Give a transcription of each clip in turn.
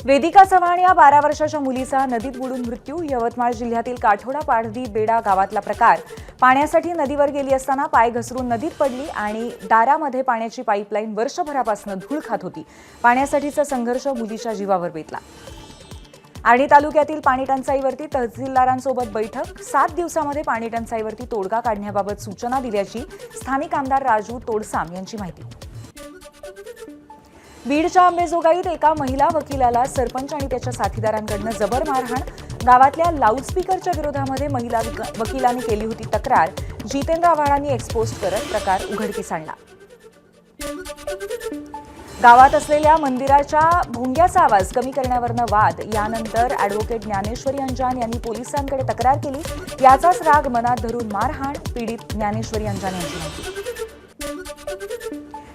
वेदिका चव्हाण या 12 वर्षाच्या मुलीचा नदीत बुडून मृत्यू. यवतमाळ जिल्ह्यातील काठोडा पारधी बेडा गावातला प्रकार. पाण्यासाठी नदीवर गेली असताना पाय घसरून नदीत पडली आणि दारामध्ये पाण्याची पाईपलाईन वर्षभरापासून धूळ खात होती. पाण्यासाठीचा संघर्ष मुलीच्या जीवावर बेतला. आर्णी तालुक्यातील पाणी टंचाईवरती तहसीलदारांसोबत बैठक. 7 दिवसांमध्ये पाणी टंचाईवरती तोडगा काढण्याबाबत सूचना दिल्याची स्थानिक आमदार राजू तोडसाम यांची माहिती. बीडच्या अंबेजोगाईत एका महिला वकिलाला सरपंच आणि त्याच्या साथीदारांकडून जबर मारहाण. गावातल्या लाऊडस्पीकरच्या विरोधामध्ये महिला वकिलांनी केली होती तक्रार. जितेंद्र आव्हाडांनी एक्सपोज करत प्रकार उघडकीस आणला. गावात असलेल्या मंदिराच्या भोंग्याचा आवाज कमी करण्यावरनं वाद. यानंतर अॅडव्होकेट ज्ञानेश्वरी अंजान यांनी पोलिसांकडे तक्रार केली. याचाच राग मनात धरून मारहाण. पीडित ज्ञानेश्वरी अंजान यांची माहिती.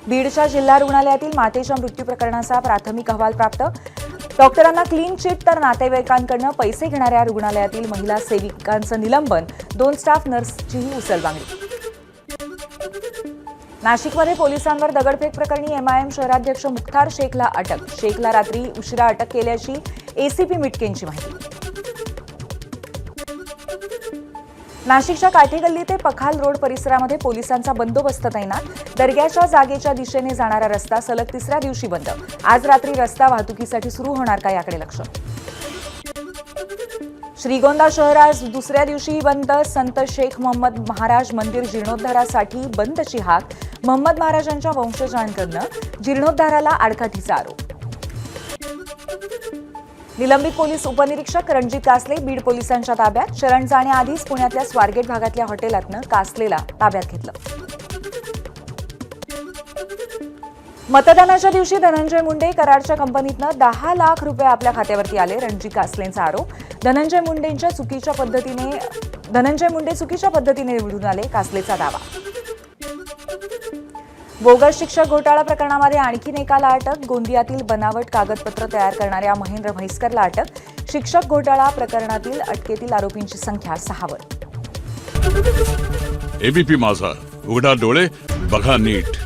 बीडच्या जिल्हा रुग्णालयातील मातेच्या मृत्यू प्रकरणाचा प्राथमिक अहवाल प्राप्त. डॉक्टरांना क्लीन चिट तर नातेवाईकांकडून पैसे घेणाऱ्या रुग्णालयातील महिला सेविकांचं निलंबन. 2 स्टाफ नर्सचीही उचलबांगडी. नाशिकमध्ये पोलिसांवर दगडफेक प्रकरणी एमआयएम शहराध्यक्ष मुख्तार शेखला अटक. शेखला रात्री उशिरा अटक केल्याची एसीपी मिटकेंची माहिती. नाशिकच्या काठेगल्ली ते पखाल रोड परिसरामध्ये पोलिसांचा बंदोबस्त तैनात. दर्ग्याच्या जागेच्या दिशेने जाणारा रस्ता सलग 3ऱ्या दिवशी बंद. आज रात्री रस्ता वाहतुकीसाठी सुरू होणार का याकडे लक्ष. श्रीगोंदा शहर आज 2ऱ्या दिवशीही बंद. संत शेख मोहम्मद महाराज मंदिर जीर्णोद्धारासाठी बंदची हाक. मोहम्मद महाराजांच्या वंशजांकडून जीर्णोद्धाराला आडकाठीचा आरोप. निलंबित पोलीस उपनिरीक्षक रणजित कासले बीड पोलिसांच्या ताब्यात. शरण जाण्याआधीच पुण्यातल्या स्वारगेट भागातल्या हॉटेलातनं कासलेला ताब्यात घेतलं. मतदानाच्या दिवशी धनंजय मुंडे कराडच्या कंपनीतनं 10 लाख रुपये आपल्या खात्यावरती आले. रणजित कासलेंचा आरोप. धनंजय मुंडे चुकीच्या पद्धतीने निवडून आले. कासलेचा दावा. बोगस शिक्षक घोटाळा प्रकरणामध्ये आणखीन एकाला अटक. गोंदियातील बनावट कागदपत्र तयार करणाऱ्या महेंद्र म्हैसकरला अटक. शिक्षक घोटाळा प्रकरणातील अटकेतील आरोपींची संख्या 6 वर. एबीपी माझा, उघडा डोळे बघा नीट.